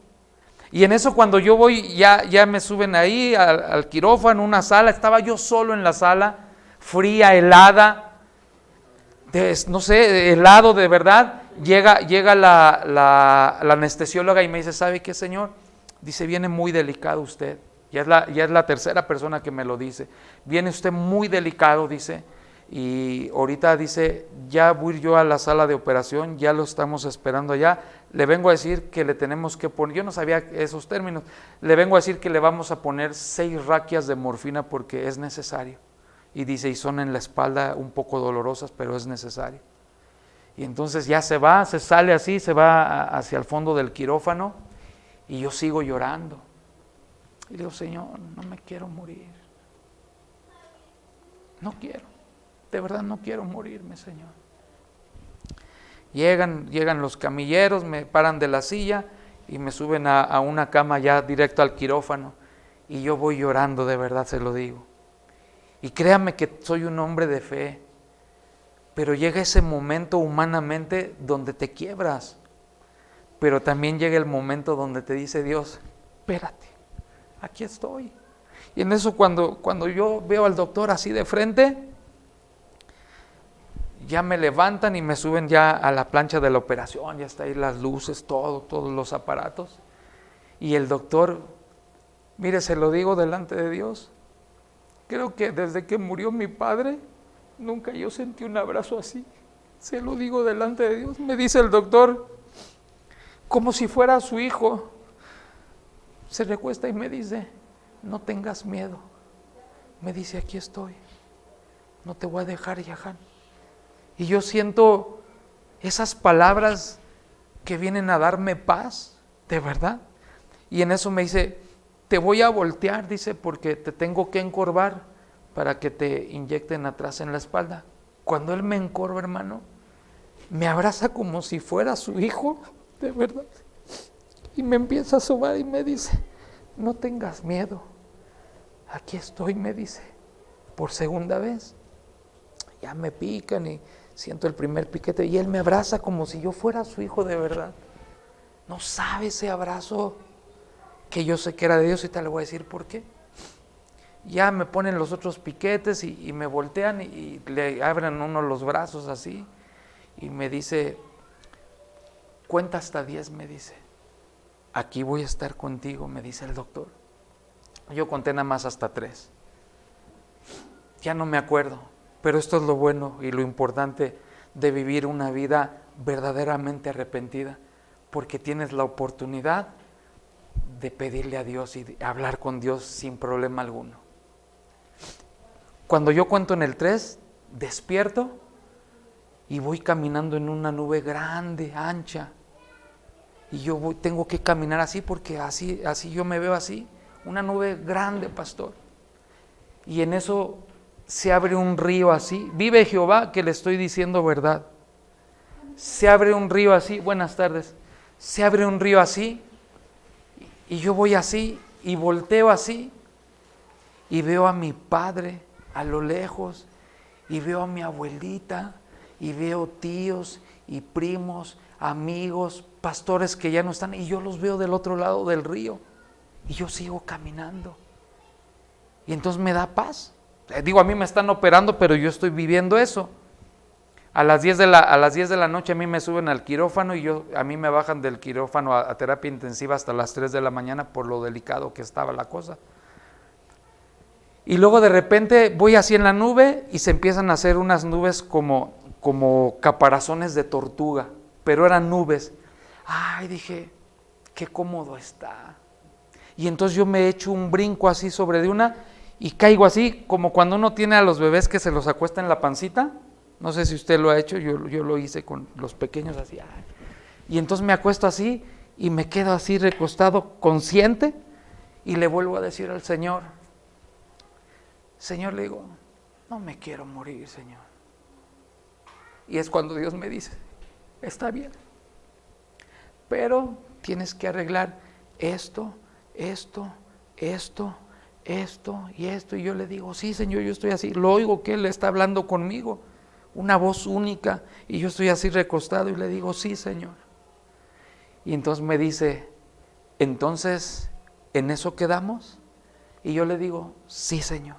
Y en eso cuando yo voy, ya me suben ahí al quirófano, una sala, estaba yo solo en la sala, fría, helada, no sé, helado de verdad. Llega la anestesióloga y me dice, ¿sabe qué, señor? Dice, viene muy delicado usted. Ya es la tercera persona que me lo dice. Viene usted muy delicado, dice. Y ahorita dice, ya voy yo a la sala de operación, ya lo estamos esperando allá. Le vengo a decir que le tenemos que poner, yo no sabía esos términos, le vengo a decir que le vamos a poner 6 raquias de morfina porque es necesario. Y dice, y son en la espalda un poco dolorosas, pero es necesario. Y entonces ya se sale así, se va hacia el fondo del quirófano y yo sigo llorando. Y digo, Señor, no me quiero morir. No quiero. De verdad no quiero morirme, Señor. Llegan los camilleros, me paran de la silla y me suben a una cama ya directo al quirófano. Y yo voy llorando, de verdad se lo digo. Y créame que soy un hombre de fe, pero llega ese momento humanamente donde te quiebras. Pero también llega el momento donde te dice Dios, espérate, aquí estoy. Y en eso cuando yo veo al doctor así de frente, ya me levantan y me suben ya a la plancha de la operación, ya está ahí las luces, todos los aparatos. Y el doctor, mire, se lo digo delante de Dios, creo que desde que murió mi padre, nunca yo sentí un abrazo así. Se lo digo delante de Dios. Me dice el doctor, como si fuera su hijo, se recuesta y me dice, no tengas miedo. Me dice, aquí estoy, no te voy a dejar, Yahan. Y yo siento esas palabras que vienen a darme paz, de verdad. Y en eso me dice, te voy a voltear, dice, porque te tengo que encorvar para que te inyecten atrás en la espalda. Cuando él me encorva, hermano, me abraza como si fuera su hijo, de verdad. Y me empieza a sobar y me dice, no tengas miedo, aquí estoy, me dice, por segunda vez. Ya me pican y siento el primer piquete y él me abraza como si yo fuera su hijo de verdad. No sabe ese abrazo que yo sé que era de Dios, y te le voy a decir por qué. Ya me ponen los otros piquetes y me voltean y le abren uno los brazos así y me dice, cuenta hasta 10, me dice, aquí voy a estar contigo, me dice el doctor. Yo conté nada más hasta 3. Ya no me acuerdo. Pero esto es lo bueno y lo importante de vivir una vida verdaderamente arrepentida, porque tienes la oportunidad de pedirle a Dios y de hablar con Dios sin problema alguno. Cuando yo cuento en el 3, despierto y voy caminando en una nube grande, ancha, y tengo que caminar así porque así yo me veo así, una nube grande, pastor. Y en eso se abre un río así, vive Jehová que le estoy diciendo verdad. Se abre un río así, buenas tardes, se abre un río así, y yo voy así, y volteo así, y veo a mi padre a lo lejos, y veo a mi abuelita, y veo tíos y primos, amigos, pastores que ya no están, y yo los veo del otro lado del río, y yo sigo caminando, y entonces me da paz. Digo, a mí me están operando, pero yo estoy viviendo eso. A las 10 de la noche a mí me suben al quirófano, y a mí me bajan del quirófano a terapia intensiva hasta las 3 de la mañana por lo delicado que estaba la cosa. Y luego de repente voy así en la nube y se empiezan a hacer unas nubes como caparazones de tortuga, pero eran nubes. Ay, dije, qué cómodo está. Y entonces yo me echo un brinco así sobre de una y caigo así, como cuando uno tiene a los bebés que se los acuesta en la pancita. No sé si usted lo ha hecho, yo lo hice con los pequeños así. Y entonces me acuesto así y me quedo así recostado, consciente, y le vuelvo a decir al Señor, le digo, no me quiero morir, Señor. Y es cuando Dios me dice, está bien, pero tienes que arreglar esto y esto. Y yo le digo, sí, Señor, yo estoy así. Lo oigo que Él está hablando conmigo, una voz única, y yo estoy así recostado y le digo, sí, Señor. Y entonces me dice, entonces, ¿en eso quedamos? Y yo le digo, sí, Señor.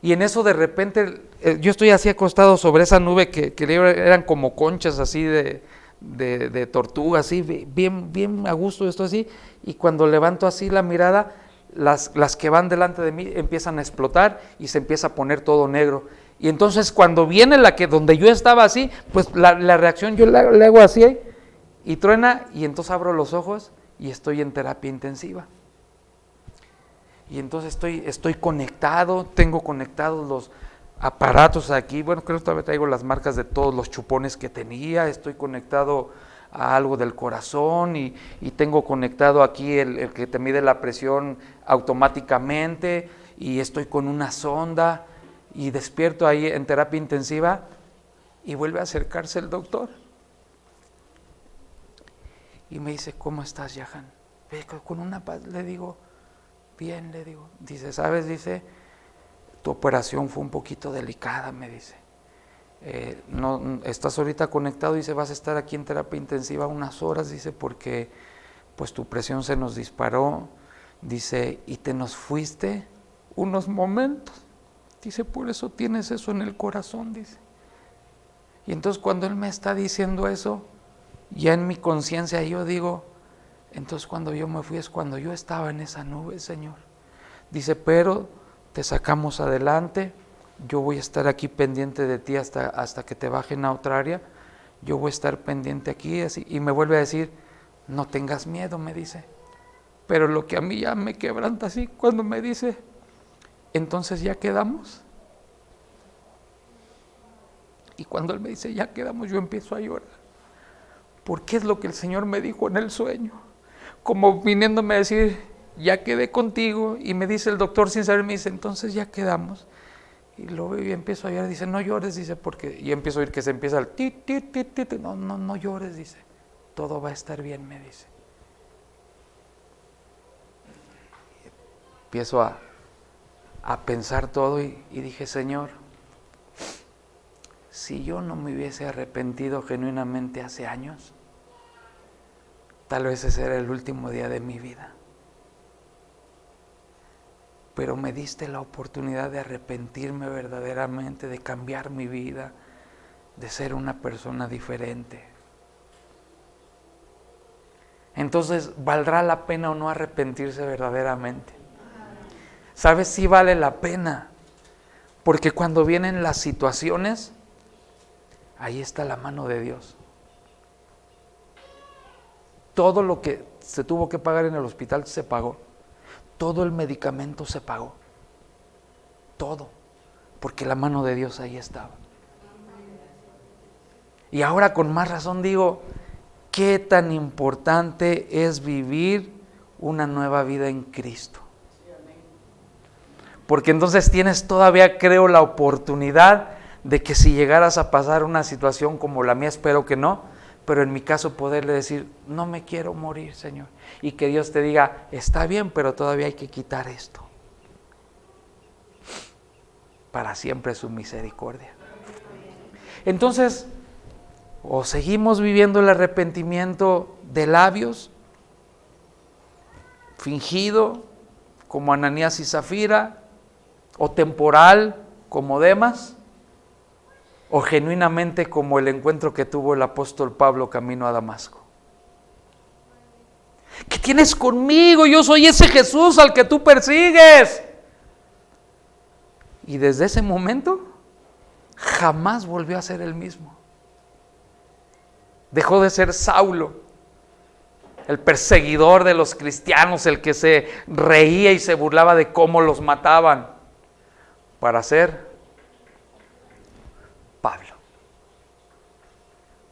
Y en eso de repente, yo estoy así acostado sobre esa nube que eran como conchas así de tortuga, así, bien a gusto esto así, y cuando levanto así la mirada, las que van delante de mí empiezan a explotar y se empieza a poner todo negro. Y entonces cuando viene donde yo estaba así, pues la reacción yo le hago así, y truena, y entonces abro los ojos y estoy en terapia intensiva. Y entonces estoy conectado, tengo conectados los aparatos aquí, bueno, creo que todavía traigo las marcas de todos los chupones que tenía, estoy conectado a algo del corazón y tengo conectado aquí el que te mide la presión automáticamente, y estoy con una sonda y despierto ahí en terapia intensiva y vuelve a acercarse el doctor. Y me dice, ¿cómo estás, Yahan? Con una paz, le digo, bien, le digo. Dice, ¿sabes? Dice, tu operación fue un poquito delicada, me dice. No, estás ahorita conectado, dice, vas a estar aquí en terapia intensiva unas horas, dice, porque pues tu presión se nos disparó, dice, y te nos fuiste unos momentos. Dice, por eso tienes eso en el corazón, dice. Y entonces cuando él me está diciendo eso, ya en mi conciencia yo digo, entonces cuando yo me fui es cuando yo estaba en esa nube, Señor. Dice, pero te sacamos adelante, yo voy a estar aquí pendiente de ti hasta que te bajen a otra área, yo voy a estar pendiente aquí, así, y me vuelve a decir, no tengas miedo, me dice. Pero lo que a mí ya me quebranta así, cuando me dice, entonces ya quedamos. Y cuando él me dice, ya quedamos, yo empiezo a llorar. Porque es lo que el Señor me dijo en el sueño. Como viniéndome a decir, ya quedé contigo. Y me dice el doctor sin saber, me dice, entonces ya quedamos. Y lo veo y empiezo a llorar. Dice, no llores, dice, porque... Y empiezo a oír que se empieza el ti. No llores, dice. Todo va a estar bien, me dice. Empiezo a pensar todo y dije, Señor, si yo no me hubiese arrepentido genuinamente hace años, tal vez ese era el último día de mi vida. Pero me diste la oportunidad de arrepentirme verdaderamente, de cambiar mi vida, de ser una persona diferente. Entonces, ¿valdrá la pena o no arrepentirse verdaderamente? ¿Sabes? Sí vale la pena, porque cuando vienen las situaciones, ahí está la mano de Dios. Todo lo que se tuvo que pagar en el hospital se pagó. Todo el medicamento se pagó. Todo. Porque la mano de Dios ahí estaba. Y ahora con más razón digo, qué tan importante es vivir una nueva vida en Cristo. Porque entonces tienes todavía, creo, la oportunidad de que si llegaras a pasar una situación como la mía, espero que no, pero en mi caso poderle decir, no me quiero morir, Señor. Y que Dios te diga, está bien, pero todavía hay que quitar esto. Para siempre su misericordia. Entonces, o seguimos viviendo el arrepentimiento de labios, fingido, como Ananías y Zafira, o temporal, como Demas, o genuinamente como el encuentro que tuvo el apóstol Pablo camino a Damasco. ¿Qué tienes conmigo? Yo soy ese Jesús al que tú persigues. Y desde ese momento, jamás volvió a ser el mismo. Dejó de ser Saulo, el perseguidor de los cristianos, el que se reía y se burlaba de cómo los mataban, para ser Pablo,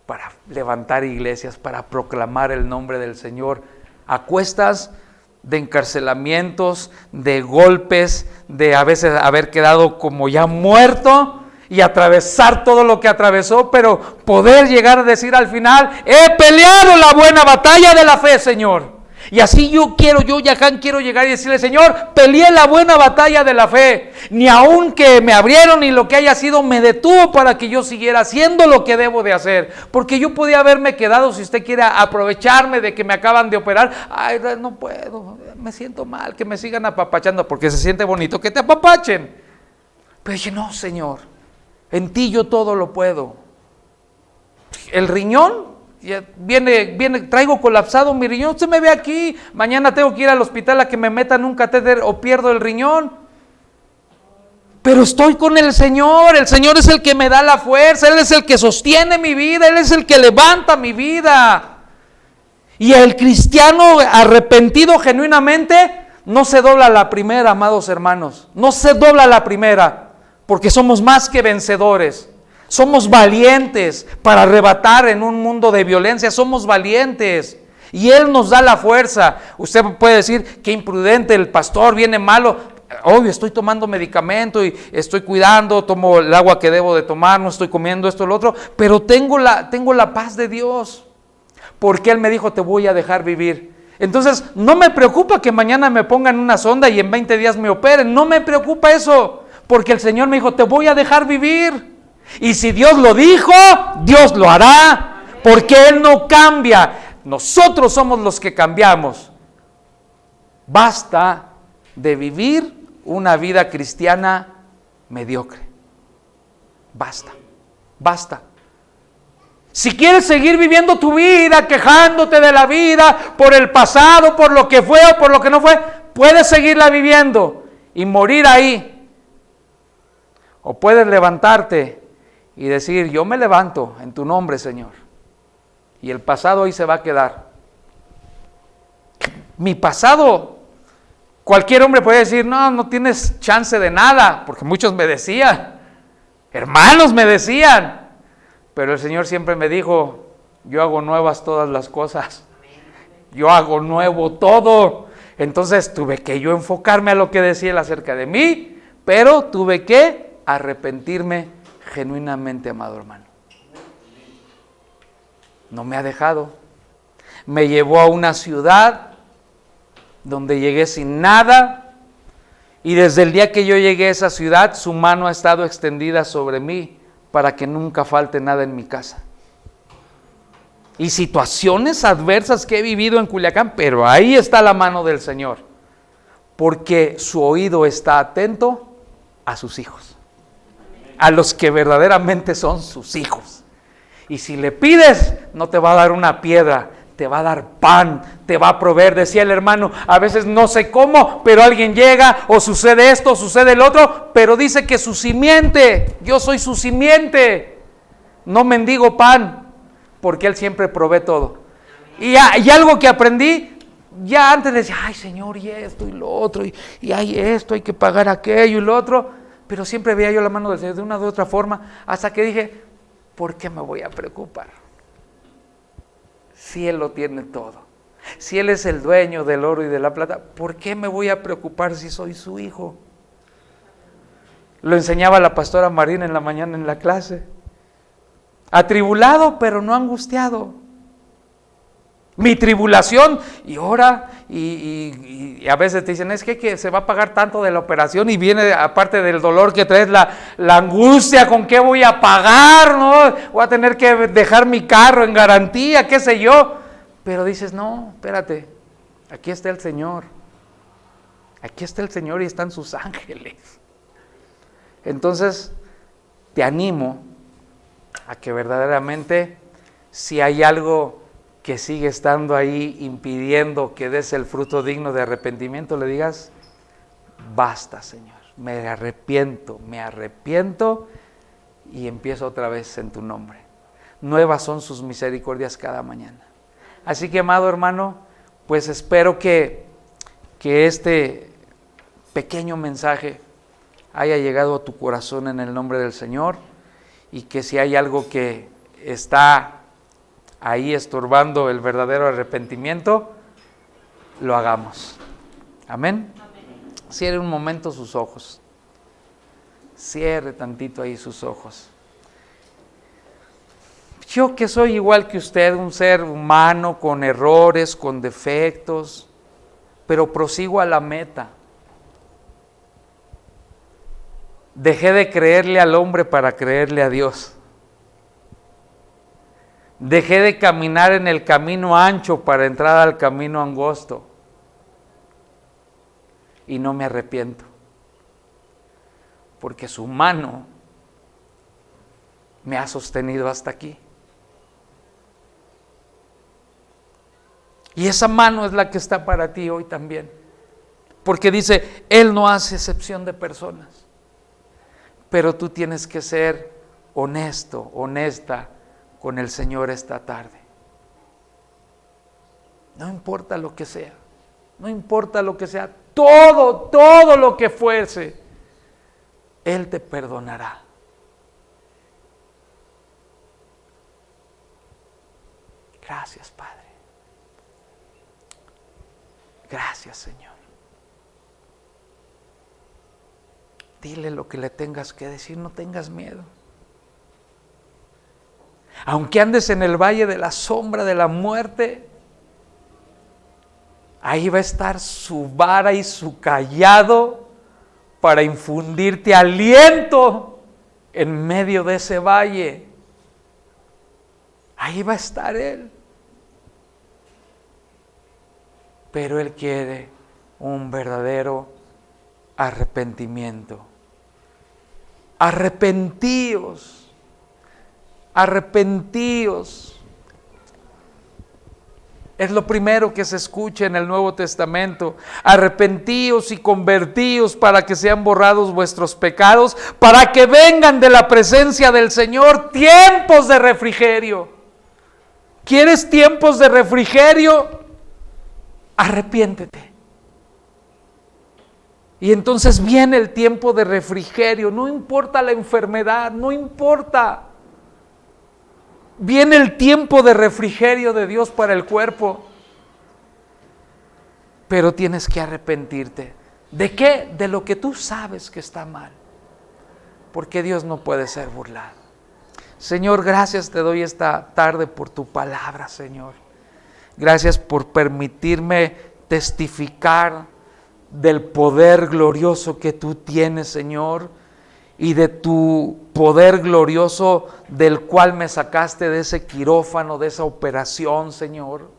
para levantar iglesias, para proclamar el nombre del Señor, a cuestas de encarcelamientos, de golpes, de a veces haber quedado como ya muerto y atravesar todo lo que atravesó, pero poder llegar a decir al final, he peleado la buena batalla de la fe, Señor. Y así yo quiero llegar y decirle, Señor, peleé la buena batalla de la fe. Ni aun que me abrieron ni lo que haya sido me detuvo para que yo siguiera haciendo lo que debo de hacer. Porque yo podía haberme quedado, si usted quiere aprovecharme de que me acaban de operar. Ay, no puedo, me siento mal, que me sigan apapachando, porque se siente bonito que te apapachen. Pero dije, no, Señor, en ti yo todo lo puedo. El riñón, viene, traigo colapsado mi riñón, usted me ve aquí, mañana tengo que ir al hospital a que me metan un catéter o pierdo el riñón, pero estoy con el Señor es el que me da la fuerza, Él es el que sostiene mi vida, Él es el que levanta mi vida. Y el cristiano arrepentido genuinamente no se dobla a la primera, amados hermanos, no se dobla a la primera, porque somos más que vencedores. Somos valientes para arrebatar en un mundo de violencia, somos valientes y Él nos da la fuerza. Usted puede decir, qué imprudente, el pastor viene malo. Obvio, estoy tomando medicamento y estoy cuidando, tomo el agua que debo de tomar, no estoy comiendo esto o lo otro, pero tengo la paz de Dios, porque Él me dijo, te voy a dejar vivir. Entonces, no me preocupa que mañana me pongan una sonda y en 20 días me operen, no me preocupa eso, porque el Señor me dijo, te voy a dejar vivir. Y si Dios lo dijo, Dios lo hará, porque Él no cambia. Nosotros somos los que cambiamos. Basta de vivir una vida cristiana mediocre. Basta. Si quieres seguir viviendo tu vida, quejándote de la vida, por el pasado, por lo que fue o por lo que no fue, puedes seguirla viviendo y morir ahí. O puedes levantarte y decir, yo me levanto en tu nombre, Señor. Y el pasado ahí se va a quedar. Mi pasado, cualquier hombre puede decir, no tienes chance de nada, porque muchos me decían, hermanos me decían, pero el Señor siempre me dijo, yo hago nuevas todas las cosas, yo hago nuevo todo. Entonces tuve que yo enfocarme a lo que decía Él acerca de mí, pero tuve que arrepentirme genuinamente, amado hermano. No me ha dejado. Me llevó a una ciudad donde llegué sin nada, y desde el día que yo llegué a esa ciudad, su mano ha estado extendida sobre mí para que nunca falte nada en mi casa. Y situaciones adversas que he vivido en Culiacán, pero ahí está la mano del Señor, porque su oído está atento a sus hijos, a los que verdaderamente son sus hijos. Y si le pides, no te va a dar una piedra, te va a dar pan, te va a proveer. Decía el hermano, a veces no sé cómo, pero alguien llega, o sucede esto, o sucede el otro, pero dice que su simiente, yo soy su simiente, no mendigo pan, porque Él siempre provee todo. Y algo que aprendí, ya antes decía, ay Señor, y esto y lo otro, y hay esto, hay que pagar aquello y lo otro, pero siempre veía yo la mano del Señor de una u otra forma, hasta que dije, ¿por qué me voy a preocupar? Si Él lo tiene todo. Si Él es el dueño del oro y de la plata, ¿por qué me voy a preocupar si soy su hijo? Lo enseñaba la pastora Marina en la mañana en la clase. Atribulado, pero no angustiado. Mi tribulación, y ora, y a veces te dicen, es que se va a pagar tanto de la operación, y viene, aparte del dolor que traes, la angustia, ¿con qué voy a pagar? ¿No? Voy a tener que dejar mi carro en garantía, qué sé yo. Pero dices, no, espérate, aquí está el Señor. Aquí está el Señor y están sus ángeles. Entonces, te animo a que verdaderamente, si hay algo que sigue estando ahí impidiendo que des el fruto digno de arrepentimiento, le digas, basta, Señor, me arrepiento, y empiezo otra vez en tu nombre. Nuevas son sus misericordias cada mañana. Así que, amado hermano, pues espero que este pequeño mensaje haya llegado a tu corazón en el nombre del Señor, y que si hay algo que está ahí estorbando el verdadero arrepentimiento, lo hagamos. Amén. Cierre un momento sus ojos. Cierre tantito ahí sus ojos. Yo que soy igual que usted, un ser humano con errores, con defectos, pero prosigo a la meta. Dejé de creerle al hombre para creerle a Dios. Dejé de caminar en el camino ancho para entrar al camino angosto. Y no me arrepiento, porque su mano me ha sostenido hasta aquí. Y esa mano es la que está para ti hoy también, porque dice, Él no hace excepción de personas. Pero tú tienes que ser honesto, honesta con el Señor esta tarde. No importa lo que sea, no importa lo que sea, todo lo que fuese, Él te perdonará. Gracias, Padre. Gracias, Señor. Dile lo que le tengas que decir, no tengas miedo. Aunque andes en el valle de la sombra de la muerte, ahí va a estar su vara y su cayado para infundirte aliento en medio de ese valle. Ahí va a estar Él. Pero Él quiere un verdadero arrepentimiento. Arrepentíos, arrepentíos. Es lo primero que se escucha en el Nuevo Testamento. Arrepentíos y convertíos para que sean borrados vuestros pecados, para que vengan de la presencia del Señor tiempos de refrigerio. ¿Quieres tiempos de refrigerio? Arrepiéntete. Y entonces viene el tiempo de refrigerio, no importa la enfermedad, no importa. Viene el tiempo de refrigerio de Dios para el cuerpo. Pero tienes que arrepentirte. ¿De qué? De lo que tú sabes que está mal. Porque Dios no puede ser burlado. Señor, gracias te doy esta tarde por tu palabra, Señor. Gracias por permitirme testificar del poder glorioso que tú tienes, Señor, y de tu poder glorioso del cual me sacaste de ese quirófano, de esa operación, Señor,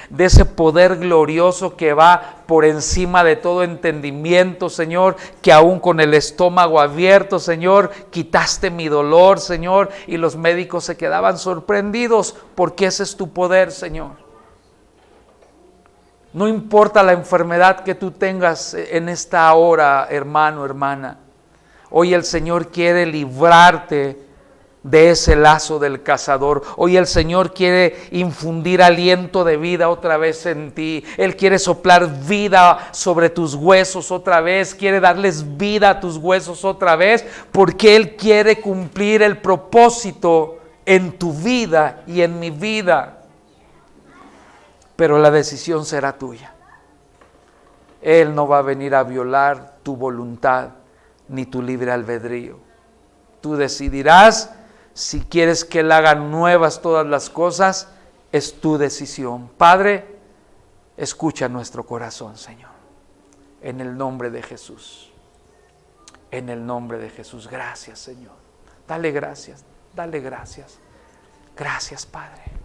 de ese poder glorioso que va por encima de todo entendimiento, Señor, que aún con el estómago abierto, Señor, quitaste mi dolor, Señor, y los médicos se quedaban sorprendidos porque ese es tu poder, Señor. No importa la enfermedad que tú tengas en esta hora, hermano, hermana. Hoy el Señor quiere librarte de ese lazo del cazador. Hoy el Señor quiere infundir aliento de vida otra vez en ti. Él quiere soplar vida sobre tus huesos otra vez. Quiere darles vida a tus huesos otra vez, porque Él quiere cumplir el propósito en tu vida y en mi vida. Pero la decisión será tuya. Él no va a venir a violar tu voluntad ni tu libre albedrío. Tú decidirás si quieres que Él haga nuevas todas las cosas. Es tu decisión. Padre, escucha nuestro corazón, Señor. En el nombre de Jesús. En el nombre de Jesús. Gracias, Señor. Dale gracias. Dale gracias. Gracias, Padre.